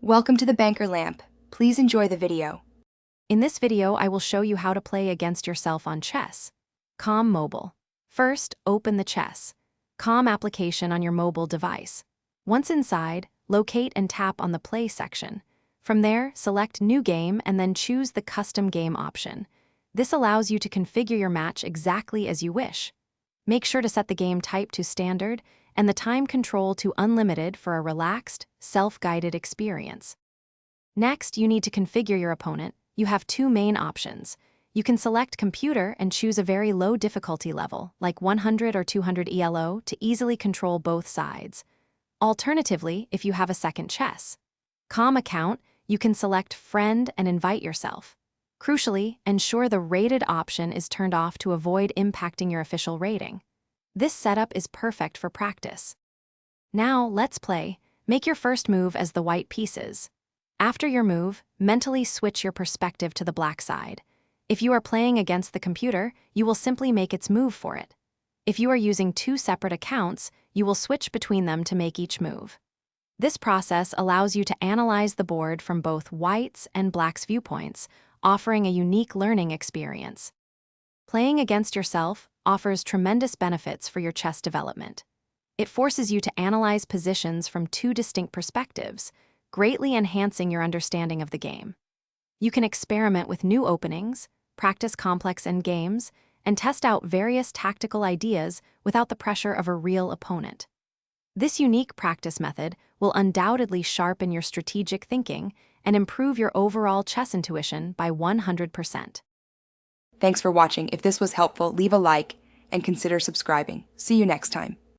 Welcome to the Banker Lamp. Please enjoy the video. In this video, I will show you how to play against yourself on chess. Calm Mobile. First, open the Chess Calm application on your mobile device. Once inside, locate and tap on the Play section. From there, select New Game and then choose the Custom Game option. This allows you to configure your match exactly as you wish. Make sure to set the game type to Standard and the time control to Unlimited for a relaxed, self-guided experience. Next, you need to configure your opponent. You have two main options. You can select Computer and choose a very low difficulty level, like 100 or 200 ELO, to easily control both sides. Alternatively, if you have a second chess Calm account, you can select Friend and invite yourself. Crucially, ensure the rated option is turned off to avoid impacting your official rating. This setup is perfect for practice. Now, let's play. Make your first move as the white pieces. After your move, mentally switch your perspective to the black side. If you are playing against the computer, you will simply make its move for it. If you are using two separate accounts, you will switch between them to make each move. This process allows you to analyze the board from both white's and black's viewpoints, offering a unique learning experience. Playing against yourself offers tremendous benefits for your chess development. It forces you to analyze positions from two distinct perspectives, greatly enhancing your understanding of the game. You can experiment with new openings, practice complex endgames, and test out various tactical ideas without the pressure of a real opponent. This unique practice method will undoubtedly sharpen your strategic thinking and improve your overall chess intuition by 100%. Thanks for watching. If this was helpful, leave a like and consider subscribing. See you next time.